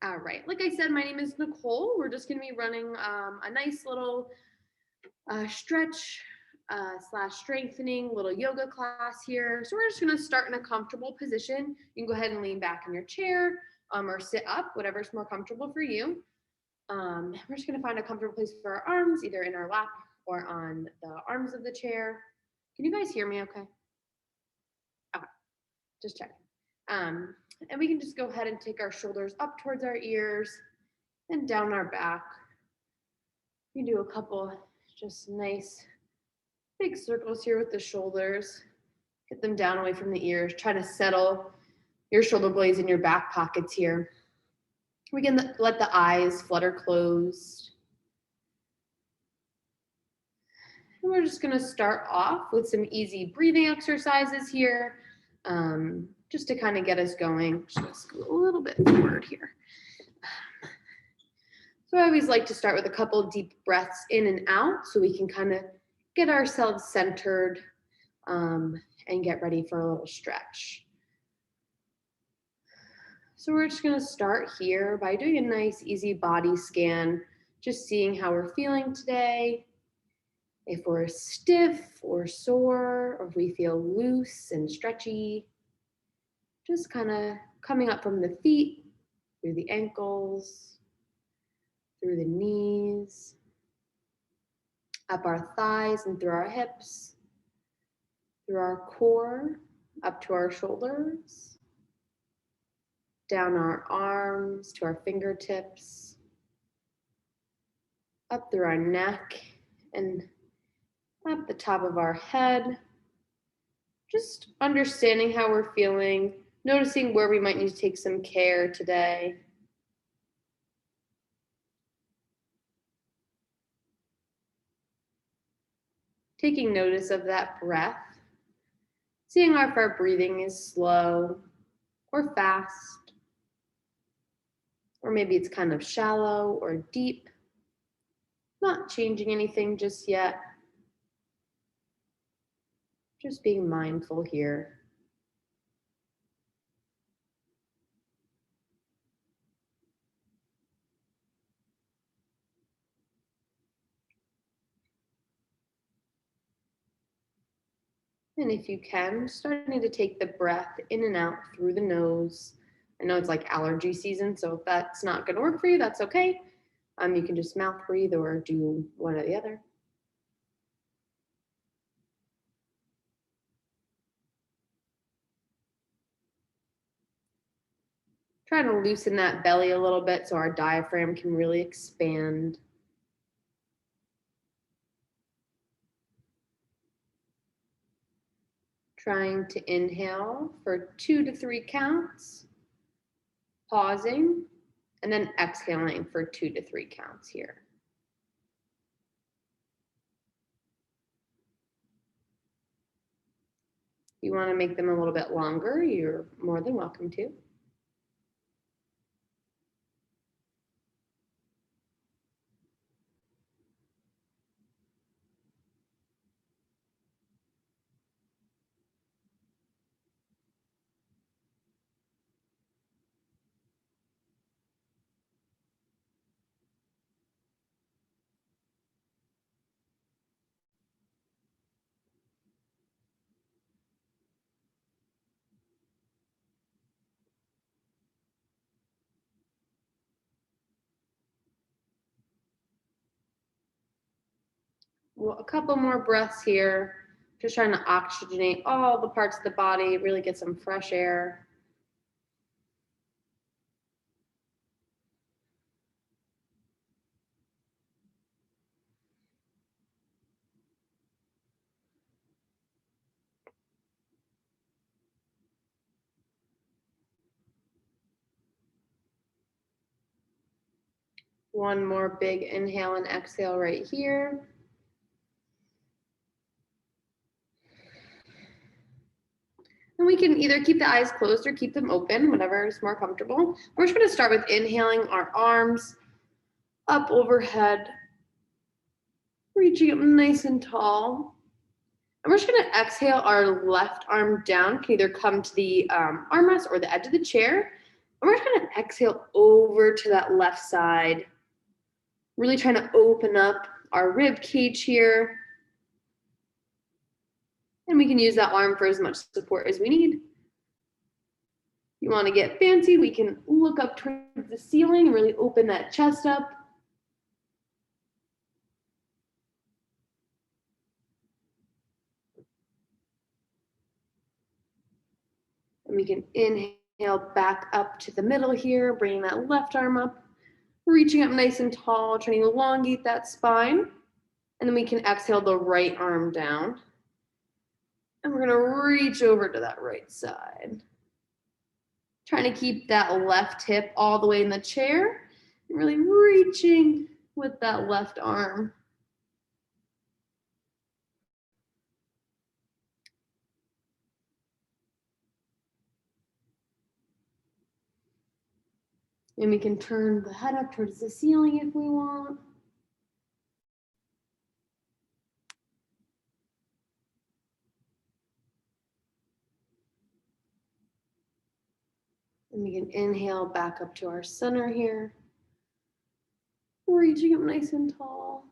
All right, like I said, my name is Nicole. We're just gonna be running a nice little stretch slash strengthening little yoga class here. So we're just gonna start in a comfortable position. You can go ahead and lean back in your chair or sit up, whatever's more comfortable for you. We're just gonna find a comfortable place for our arms, either in our lap or on the arms of the chair. Can you guys hear me okay? Okay, just checking. And we can just go ahead and take our shoulders up towards our ears and down our back. You do a couple just nice big circles here with the shoulders. Get them down away from the ears. Try to settle your shoulder blades in your back pockets here. We can let the eyes flutter closed. And we're just going to start off with some easy breathing exercises here, just to kind of get us going. Just going to scoot a little bit forward here. So I always like to start with a couple deep breaths in and out so we can kind of get ourselves centered and get ready for a little stretch. So we're just going to start here by doing a nice easy body scan, just seeing how we're feeling today. If we're stiff or sore, or if we feel loose and stretchy, just kind of coming up from the feet, through the ankles, through the knees, up our thighs and through our hips, through our core, up to our shoulders, down our arms to our fingertips, up through our neck and up the top of our head. Just understanding how we're feeling, noticing where we might need to take some care today. Taking notice of that breath, seeing if our breathing is slow or fast, or maybe it's kind of shallow or deep. Not changing anything just yet. Just being mindful here. And if you can, starting to take the breath in and out through the nose. I know it's like allergy season, so if that's not going to work for you, that's okay. You can just mouth breathe or do one or the other. Trying to loosen that belly a little bit so our diaphragm can really expand. Trying to inhale for 2 to 3 counts, pausing, and then exhaling for 2 to 3 counts here. If you want to make them a little bit longer, you're more than welcome to. Well, a couple more breaths here. Just trying to oxygenate all the parts of the body, really get some fresh air. One more big inhale and exhale right here. And we can either keep the eyes closed or keep them open, whatever is more comfortable. We're just going to start with inhaling our arms up overhead, reaching up nice and tall. And we're just going to exhale our left arm down. Can either come to the armrest or the edge of the chair. And we're just gonna exhale over to that left side. Really trying to open up our rib cage here. And we can use that arm for as much support as we need. You want to get fancy, we can look up towards the ceiling and really open that chest up. And we can inhale back up to the middle here, bringing that left arm up, reaching up nice and tall, trying to elongate that spine. And then we can exhale the right arm down. And we're gonna reach over to that right side. Trying to keep that left hip all the way in the chair, and really reaching with that left arm. And we can turn the head up towards the ceiling if we want. And we can inhale back up to our center here. Reaching up nice and tall.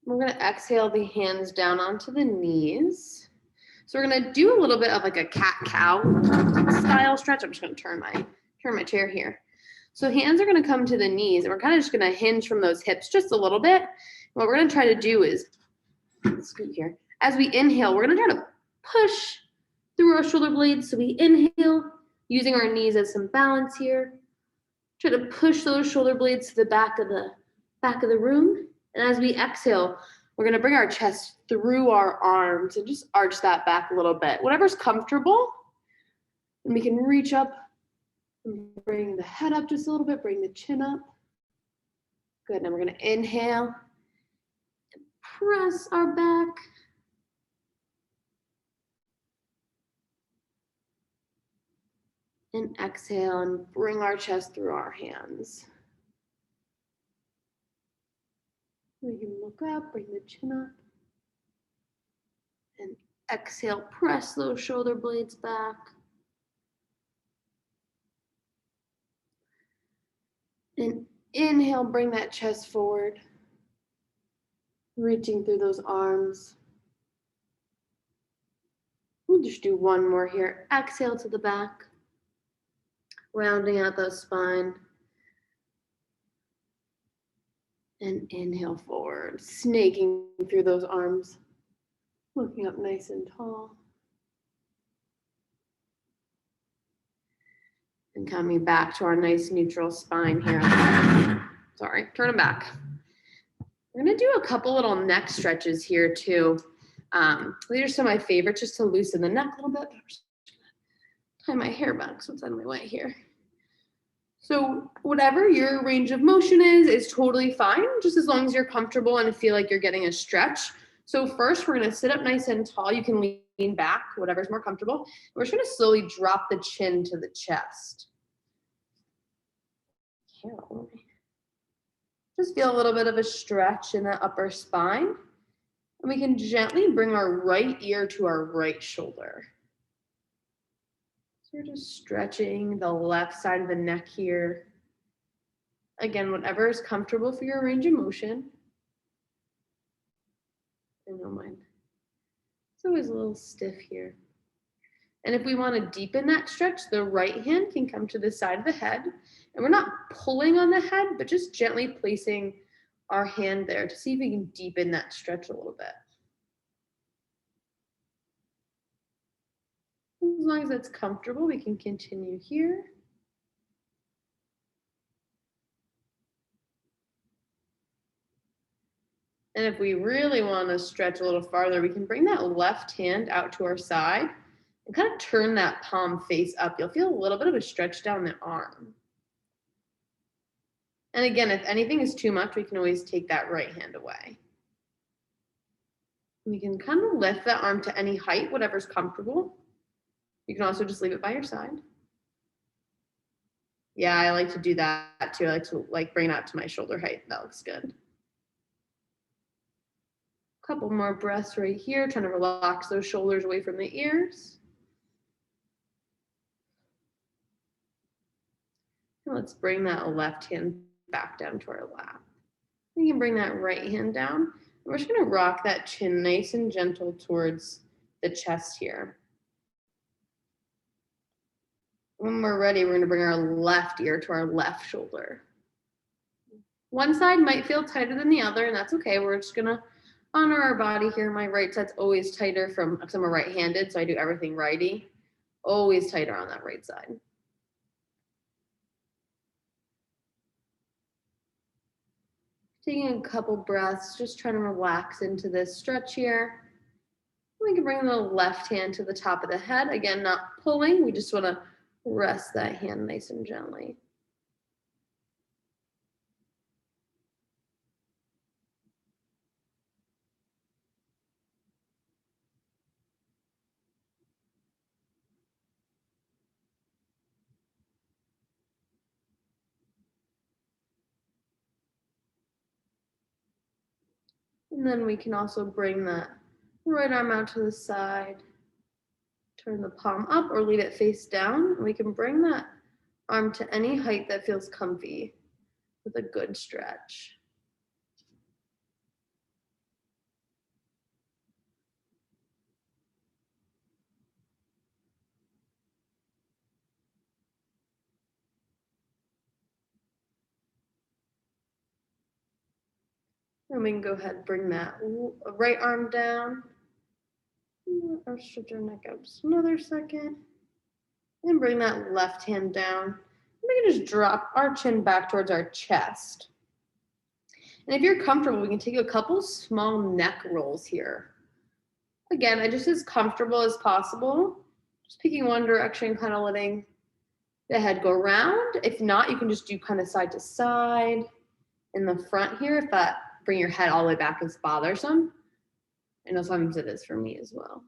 We're gonna exhale the hands down onto the knees. So we're gonna do a little bit of like a cat-cow style stretch. I'm just gonna turn my chair here. So hands are gonna come to the knees and we're kind of just gonna hinge from those hips just a little bit. What we're gonna try to do is, scoot here. As we inhale, we're gonna try to push through our shoulder blades. So we inhale, using our knees as some balance here. Try to push those shoulder blades to the back of the room. And as we exhale, we're gonna bring our chest through our arms and just arch that back a little bit. Whatever's comfortable. And we can reach up and bring the head up just a little bit, bring the chin up. Good, now we're gonna inhale, press our back. And exhale and bring our chest through our hands. We can look up, bring the chin up. And exhale, press those shoulder blades back. And inhale, bring that chest forward. Reaching through those arms. We'll just do one more here. Exhale to the back. Rounding out the spine. And inhale forward, snaking through those arms. Looking up nice and tall. And coming back to our nice neutral spine here. Sorry, turn them back. We're gonna do a couple little neck stretches here too. These are some of my favorites just to loosen the neck a little bit. I'm just gonna tie my hair back so it's out of my way here. So whatever your range of motion is totally fine, just as long as you're comfortable and feel like you're getting a stretch. So first, we're gonna sit up nice and tall. You can lean back, whatever's more comfortable. We're just gonna slowly drop the chin to the chest. Just feel a little bit of a stretch in the upper spine. And we can gently bring our right ear to our right shoulder. So we're just stretching the left side of the neck here. Again, whatever is comfortable for your range of motion. I know mine. It's always a little stiff here. And if we want to deepen that stretch, the right hand can come to the side of the head. And we're not pulling on the head, but just gently placing our hand there to see if we can deepen that stretch a little bit. As long as it's comfortable, we can continue here. And if we really want to stretch a little farther, we can bring that left hand out to our side and kind of turn that palm face up. You'll feel a little bit of a stretch down the arm. And again, if anything is too much, we can always take that right hand away. We can kind of lift that arm to any height, whatever's comfortable. You can also just leave it by your side. Yeah, I like to do that too. I like to bring it out to my shoulder height. That looks good. Couple more breaths right here, trying to relax those shoulders away from the ears. And let's bring that left hand back down to our lap. We can bring that right hand down. We're just gonna rock that chin nice and gentle towards the chest here. When we're ready, we're gonna bring our left ear to our left shoulder. One side might feel tighter than the other, and that's okay. We're just gonna honor our body here. My right side's always tighter because I'm a right-handed, so I do everything righty. Always tighter on that right side. Taking a couple breaths, just trying to relax into this stretch here. We can bring the left hand to the top of the head. Again, not pulling. We just want to rest that hand nice and gently. And then we can also bring that right arm out to the side. Turn the palm up or leave it face down. We can bring that arm to any height that feels comfy with a good stretch. And we can go ahead and bring that right arm down. Or stretch our neck out just another second. And bring that left hand down. We can just drop our chin back towards our chest. And if you're comfortable, we can take a couple small neck rolls here. Again, I just as comfortable as possible. Just picking one direction, kind of letting the head go around. If not, you can just do kind of side to side in the front here if that bring your head all the way back is bothersome. I know sometimes it is for me as well.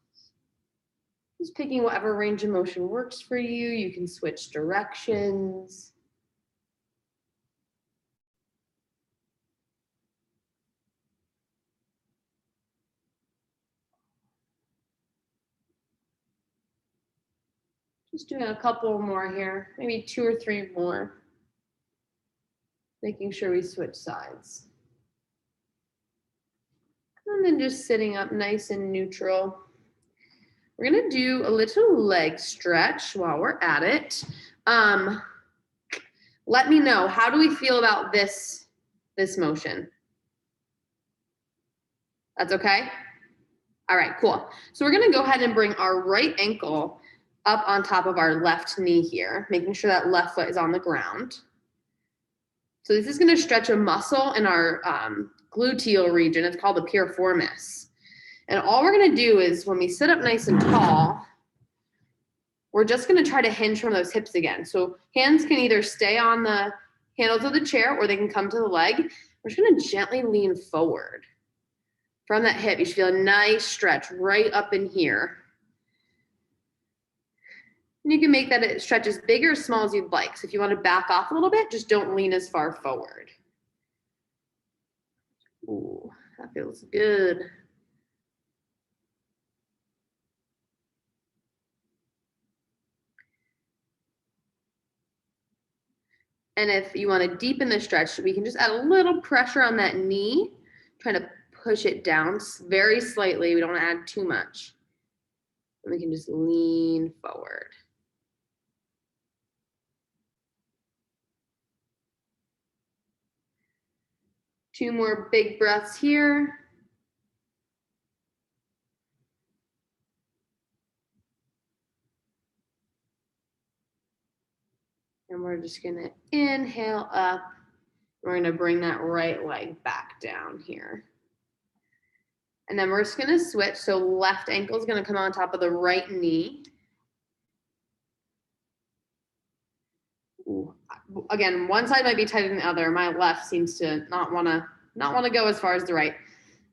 Just picking whatever range of motion works for you. You can switch directions. Just doing a couple more here, maybe 2 or 3 more. Making sure we switch sides. And then just sitting up nice and neutral. We're gonna do a little leg stretch while we're at it. Let me know, how do we feel about this motion? That's okay? All right, cool. So we're gonna go ahead and bring our right ankle up on top of our left knee here, making sure that left foot is on the ground. So this is gonna stretch a muscle in our gluteal region. It's called the piriformis. And all we're gonna do is when we sit up nice and tall, we're just gonna try to hinge from those hips again. So hands can either stay on the handles of the chair or they can come to the leg. We're just gonna gently lean forward. From that hip, you should feel a nice stretch right up in here. And you can make that stretch as big or as small as you'd like. So if you want to back off a little bit, just don't lean as far forward. Ooh, that feels good. And if you want to deepen the stretch, we can just add a little pressure on that knee, trying to push it down very slightly. We don't want to add too much. And we can just lean forward. Two more big breaths here. And we're just gonna inhale up. We're gonna bring that right leg back down here. And then we're just gonna switch. So left ankle is gonna come on top of the right knee. Ooh. Again, one side might be tighter than the other. My left seems to not wanna go as far as the right.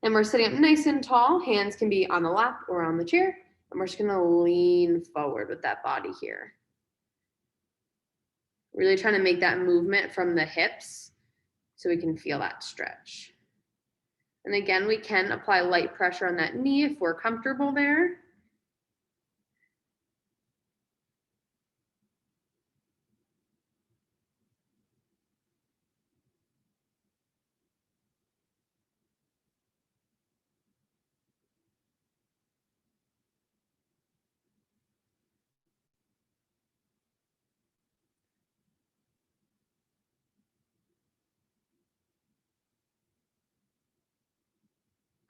And we're sitting up nice and tall. Hands can be on the lap or on the chair. And we're just gonna lean forward with that body here. Really trying to make that movement from the hips so we can feel that stretch. And again, we can apply light pressure on that knee if we're comfortable there.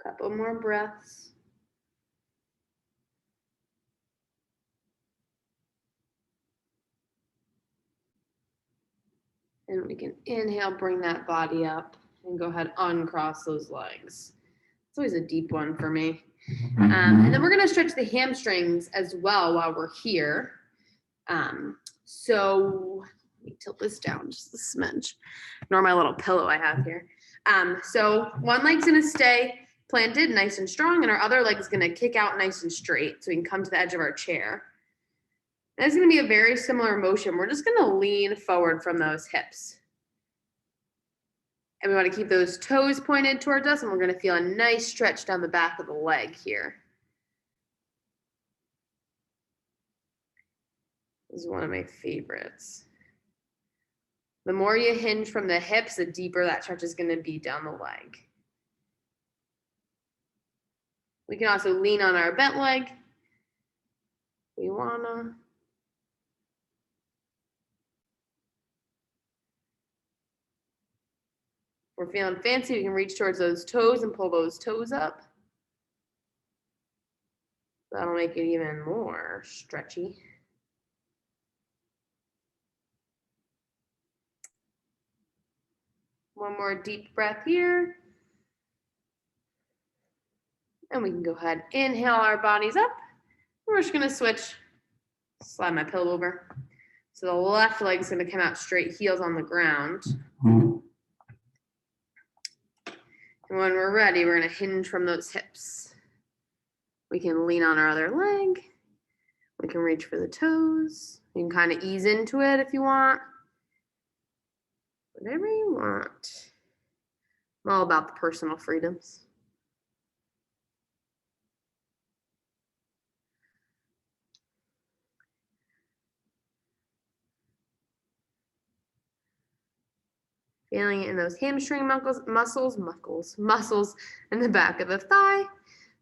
Couple more breaths. And we can inhale, bring that body up, and go ahead, uncross those legs. It's always a deep one for me. And then we're gonna stretch the hamstrings as well while we're here. So let me tilt this down just a smidge. Ignore my little pillow I have here. So one leg's gonna stay planted nice and strong, and our other leg's gonna kick out nice and straight so we can come to the edge of our chair. And it's gonna be a very similar motion. We're just gonna lean forward from those hips. And we wanna keep those toes pointed towards us, and we're gonna feel a nice stretch down the back of the leg here. This is one of my favorites. The more you hinge from the hips, the deeper that stretch is gonna be down the leg. We can also lean on our bent leg. We wanna. If we're feeling fancy, we can reach towards those toes and pull those toes up. That'll make it even more stretchy. One more deep breath here. And we can go ahead, inhale our bodies up. We're just gonna switch, slide my pillow over. So the left leg's gonna come out straight, heels on the ground. And when we're ready, we're gonna hinge from those hips. We can lean on our other leg. We can reach for the toes. You can kind of ease into it if you want. Whatever you want. I'm all about the personal freedoms. Feeling it in those hamstring muscles in the back of the thigh,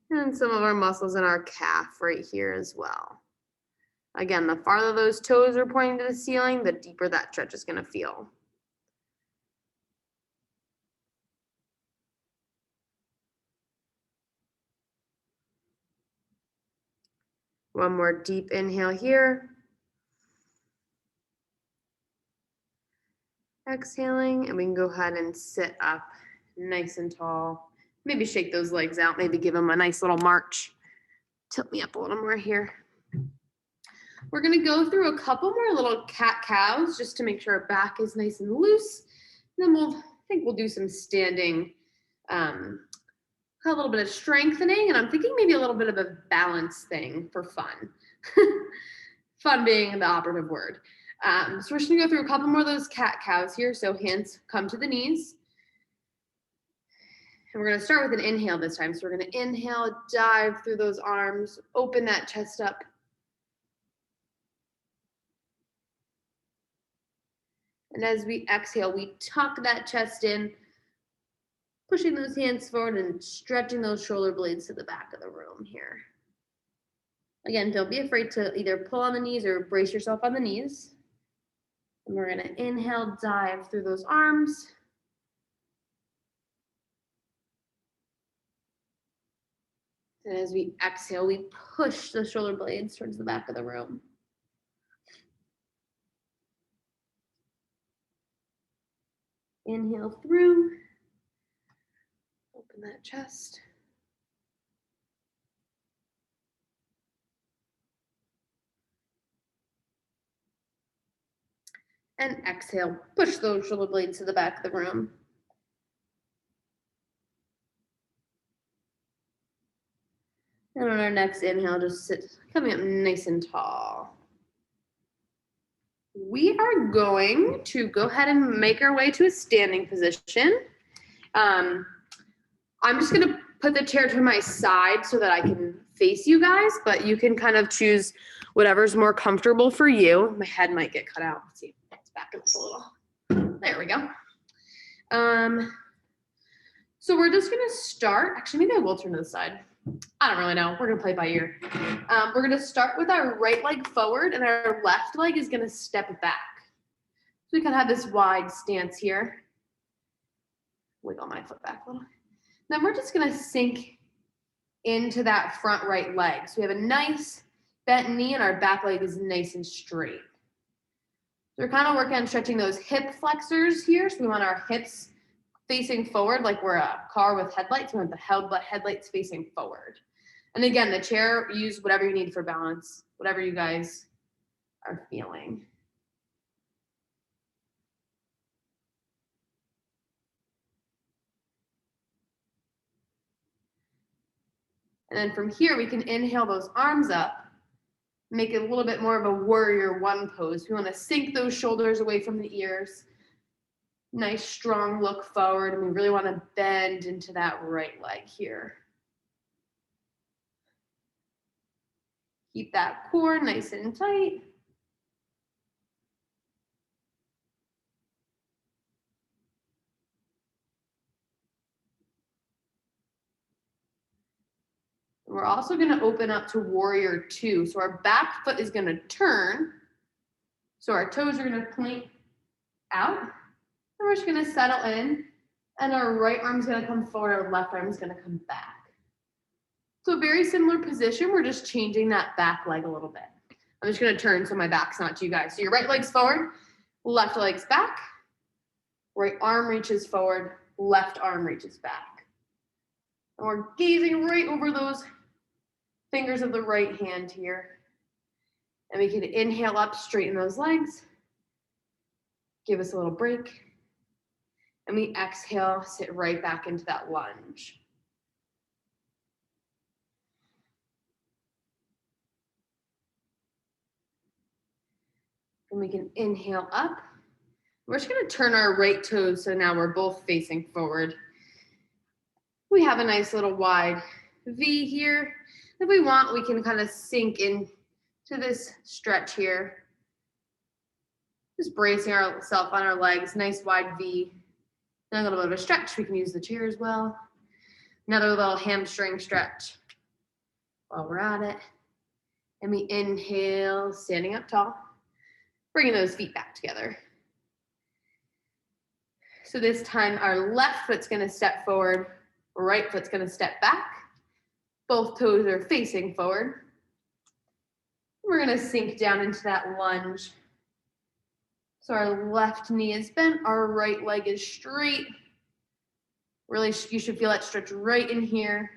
and some of our muscles in our calf right here as well. Again, the farther those toes are pointing to the ceiling, the deeper that stretch is going to feel. One more deep inhale here. Exhaling, and we can go ahead and sit up nice and tall. Maybe shake those legs out, maybe give them a nice little march. Tilt me up a little more here. We're gonna go through a couple more little cat-cows just to make sure our back is nice and loose. And then I think we'll do some standing, a little bit of strengthening, and I'm thinking maybe a little bit of a balance thing for fun. Fun being the operative word. So we're just gonna go through a couple more of those cat-cows here. So hands come to the knees. And we're gonna start with an inhale this time. So we're gonna inhale, dive through those arms, open that chest up. And as we exhale, we tuck that chest in, pushing those hands forward and stretching those shoulder blades to the back of the room here. Again, don't be afraid to either pull on the knees or brace yourself on the knees. And we're gonna inhale, dive through those arms. And as we exhale, we push the shoulder blades towards the back of the room. Inhale through, open that chest. And exhale, push those shoulder blades to the back of the room. And on our next inhale, just sit, coming up nice and tall. We are going to go ahead and make our way to a standing position. I'm just gonna put the chair to my side so that I can face you guys, but you can kind of choose whatever's more comfortable for you. My head might get cut out. Let's see, let's back up a little. There we go. So we're just gonna start, actually maybe I will turn to the side. I don't really know, we're gonna play by ear. We're gonna start with our right leg forward and our left leg is gonna step back. So we can have this wide stance here. Wiggle my foot back a little. Then we're just gonna sink into that front right leg. So we have a nice bent knee and our back leg is nice and straight. So we're kind of working on stretching those hip flexors here. So we want our hips facing forward like we're a car with headlights. We want the headlights facing forward. And again, the chair, use whatever you need for balance, whatever you guys are feeling. And then from here, we can inhale those arms up, make it a little bit more of a warrior one pose. We want to sink those shoulders away from the ears. Nice, strong look forward. And we really want to bend into that right leg here. Keep that core nice and tight. We're also going to open up to warrior two. So our back foot is going to turn. So our toes are going to point out. And we're just going to settle in. And our right arm's going to come forward. Our left arm's going to come back. So very similar position. We're just changing that back leg a little bit. I'm just going to turn so my back's not to you guys. So your right leg's forward, left leg's back. Right arm reaches forward, left arm reaches back. And we're gazing right over those fingers of the right hand here. And we can inhale up, straighten those legs. Give us a little break. And we exhale, sit right back into that lunge. And we can inhale up. We're just going to turn our right toes so now we're both facing forward. We have a nice little wide V here. If we want, we can kind of sink in to this stretch here. Just bracing ourselves on our legs, nice wide V. And a little bit of a stretch. We can use the chair as well. Another little hamstring stretch while we're at it. And we inhale, standing up tall, bringing those feet back together. So this time our left foot's gonna step forward, right foot's gonna step back. Both toes are facing forward. We're gonna sink down into that lunge. So our left knee is bent, our right leg is straight. Really, you should feel that stretch right in here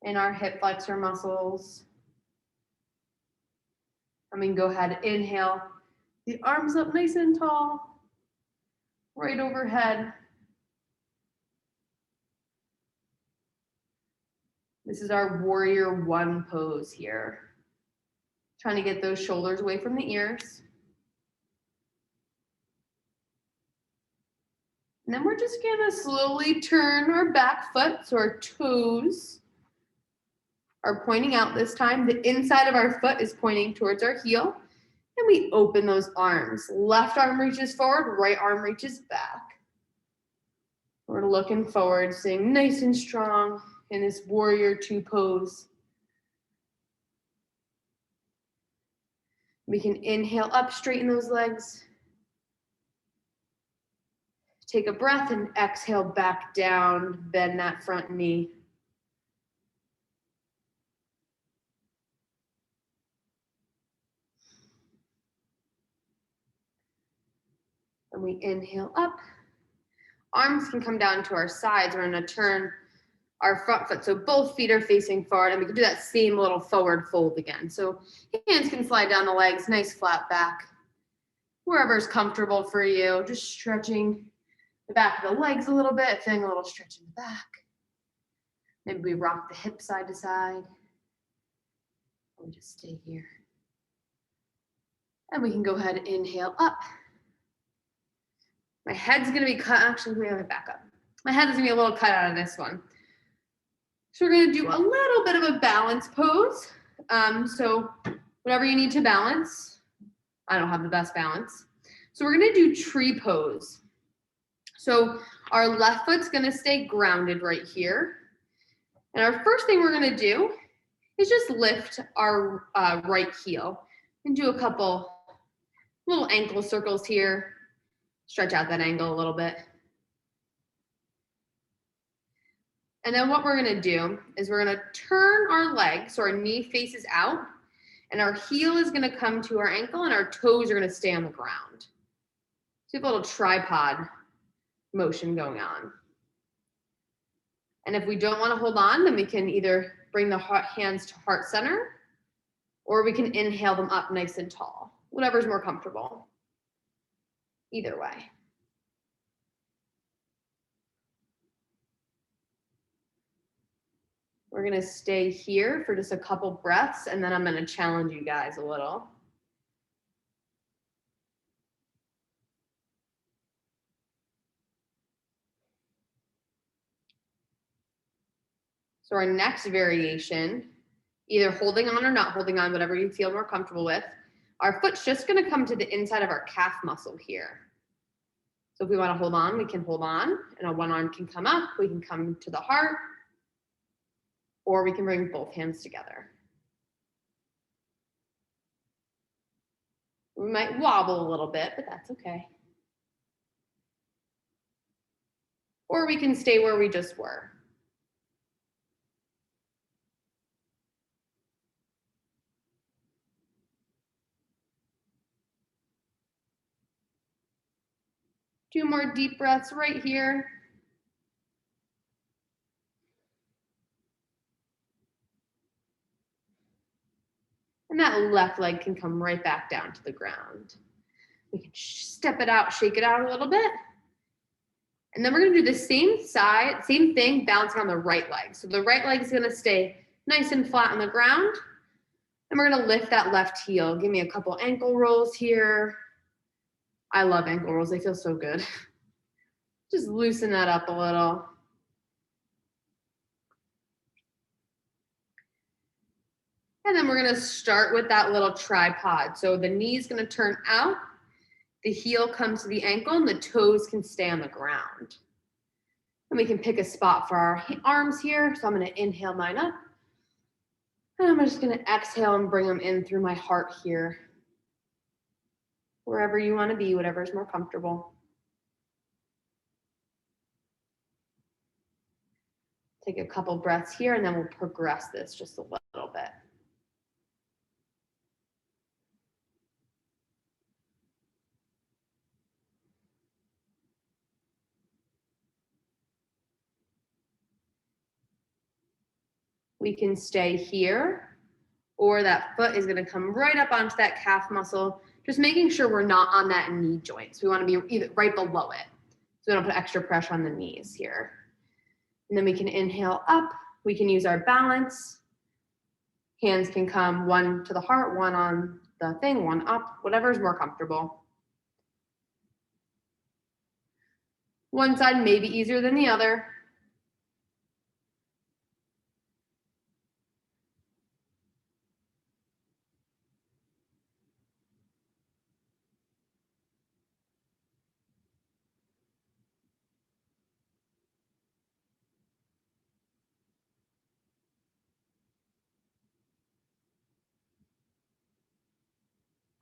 in our hip flexor muscles. And we can go ahead and inhale. The arms up nice and tall, right overhead. This is our warrior one pose here. Trying to get those shoulders away from the ears. And then we're just gonna slowly turn our back foot so our toes are pointing out this time. The inside of our foot is pointing towards our heel. And we open those arms. Left arm reaches forward, right arm reaches back. We're looking forward, staying nice and strong in this warrior two pose. We can inhale up, straighten those legs. Take a breath and exhale back down, bend that front knee. And we inhale up. Arms can come down to our sides. We're gonna turn our front foot. So both feet are facing forward and we can do that same little forward fold again. So hands can slide down the legs, nice flat back. Wherever's comfortable for you, just stretching the back of the legs a little bit, feeling a little stretch in the back. Maybe we rock the hips side to side. We just stay here. And we can go ahead and inhale up. My head's gonna be cut, actually, we have it back up. My head is gonna be a little cut out of this one. So we're gonna do a little bit of a balance pose. So whatever you need to balance, I don't have the best balance. So we're gonna do tree pose. So our left foot's gonna stay grounded right here. And our first thing we're gonna do is just lift our right heel and do a couple little ankle circles here. Stretch out that angle a little bit. And then what we're gonna do is we're gonna turn our leg so our knee faces out and our heel is gonna come to our ankle and our toes are gonna stay on the ground. So you have a little tripod motion going on. And if we don't wanna hold on, then we can either bring the hands to heart center or we can inhale them up nice and tall, whatever's more comfortable. Either way. We're gonna stay here for just a couple breaths and then I'm gonna challenge you guys a little. So our next variation, either holding on or not holding on, whatever you feel more comfortable with, our foot's just gonna come to the inside of our calf muscle here. So if we wanna hold on, we can hold on, and our one arm can come up, we can come to the heart, or we can bring both hands together. We might wobble a little bit, but that's okay. Or we can stay where we just were. Two more deep breaths right here. And that left leg can come right back down to the ground. We can step it out, shake it out a little bit. And then we're gonna do the same thing, bouncing on the right leg. So the right leg is gonna stay nice and flat on the ground. And we're gonna lift that left heel. Give me a couple ankle rolls here. I love ankle rolls, they feel so good. Just loosen that up a little. And then we're gonna start with that little tripod. So the knee's gonna turn out, the heel comes to the ankle, and the toes can stay on the ground. And we can pick a spot for our arms here. So I'm gonna inhale mine up. And I'm just gonna exhale and bring them in through my heart here. Wherever you wanna be, whatever's more comfortable. Take a couple breaths here and then we'll progress this just a little bit. We can stay here, or that foot is gonna come right up onto that calf muscle, just making sure we're not on that knee joint. So we wanna be either right below it. So we don't put extra pressure on the knees here. And then we can inhale up. We can use our balance. Hands can come one to the heart, one on the thing, one up, whatever is more comfortable. One side may be easier than the other.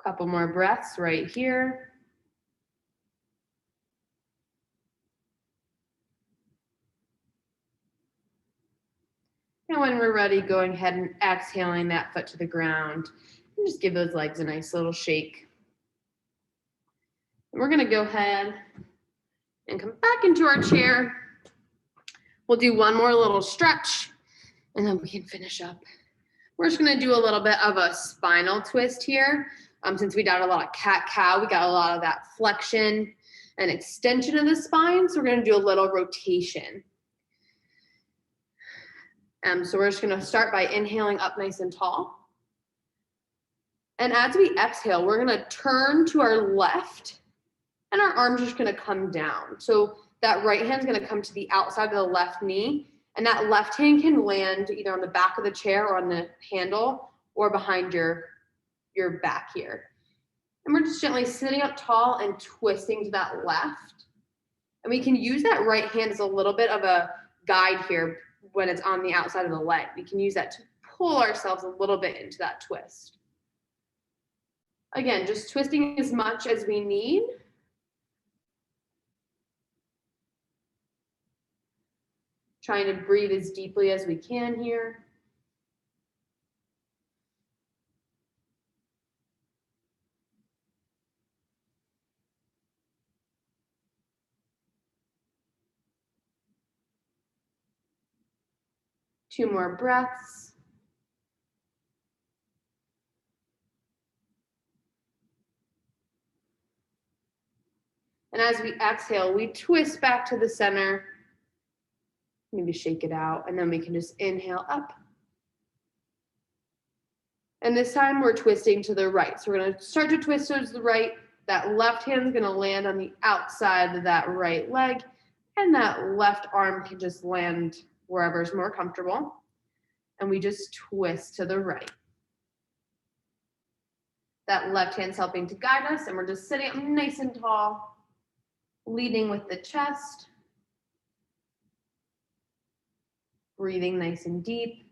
Couple more breaths right here. And when we're ready, going ahead and exhaling that foot to the ground. And just give those legs a nice little shake. And we're gonna go ahead and come back into our chair. We'll do one more little stretch and then we can finish up. We're just gonna do a little bit of a spinal twist here. Since we did a lot of cat-cow, we got a lot of that flexion and extension of the spine. So we're gonna do a little rotation. So we're just gonna start by inhaling up nice and tall. And as we exhale, we're gonna turn to our left and our arms are just gonna come down. So that right hand's gonna come to the outside of the left knee, and that left hand can land either on the back of the chair or on the handle or behind your back here. And we're just gently sitting up tall and twisting to that left. And we can use that right hand as a little bit of a guide here when it's on the outside of the leg. We can use that to pull ourselves a little bit into that twist. Again, just twisting as much as we need. Trying to breathe as deeply as we can here. Two more breaths. And as we exhale, we twist back to the center. Maybe shake it out, and then we can just inhale up. And this time we're twisting to the right. So we're gonna start to twist towards the right. That left hand's gonna land on the outside of that right leg, and that left arm can just land wherever's more comfortable. And we just twist to the right. That left hand's helping to guide us, and we're just sitting up nice and tall, leading with the chest, breathing nice and deep.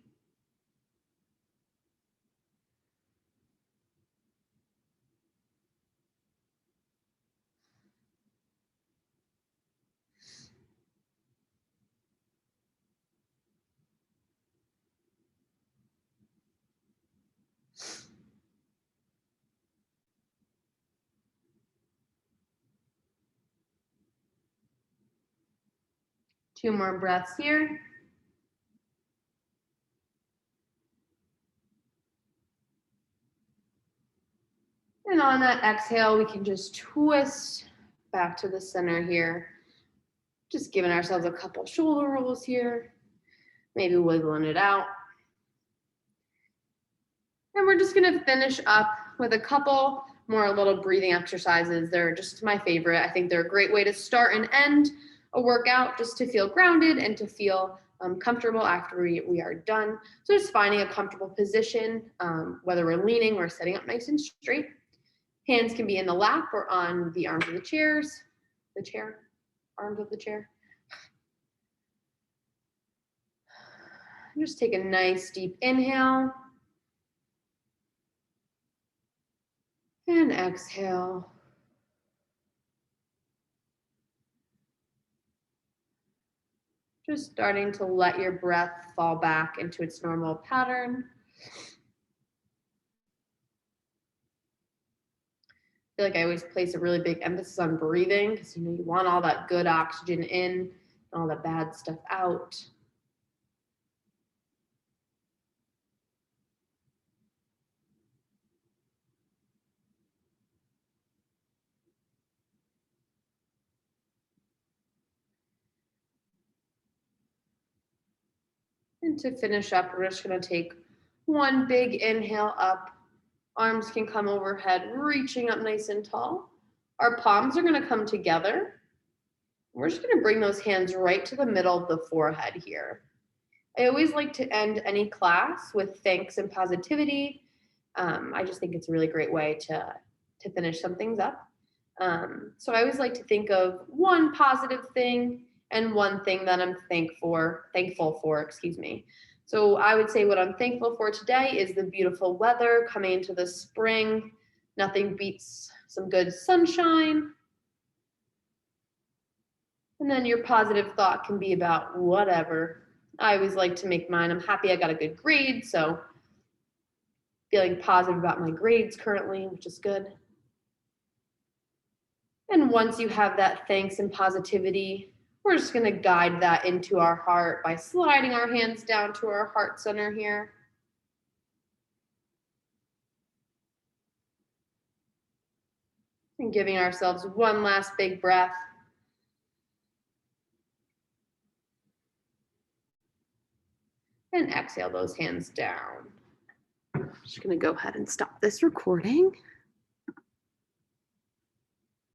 Two more breaths here. And on that exhale, we can just twist back to the center here. Just giving ourselves a couple shoulder rolls here. Maybe wiggling it out. And we're just gonna finish up with a couple more little breathing exercises. They're just my favorite. I think they're a great way to start and end a workout, just to feel grounded and to feel comfortable after we are done. So just finding a comfortable position, whether we're leaning or sitting up nice and straight. Hands can be in the lap or on the arms of the chairs, arms of the chair. Just take a nice deep inhale. And exhale. Just starting to let your breath fall back into its normal pattern. I feel like I always place a really big emphasis on breathing because you want all that good oxygen in and all the bad stuff out. And to finish up, we're just going to take one big inhale up. Arms can come overhead, reaching up nice and tall. Our palms are going to come together. We're just going to bring those hands right to the middle of the forehead here. I always like to end any class with thanks and positivity. I just think it's a really great way to finish some things up. So I always like to think of one positive thing and one thing that I'm thankful for, excuse me. So I would say what I'm thankful for today is the beautiful weather coming into the spring. Nothing beats some good sunshine. And then your positive thought can be about whatever. I always like to make mine, I'm happy I got a good grade, so feeling positive about my grades currently, which is good. And once you have that thanks and positivity, we're just going to guide that into our heart by sliding our hands down to our heart center here. And giving ourselves one last big breath. And exhale those hands down. I'm just going to go ahead and stop this recording.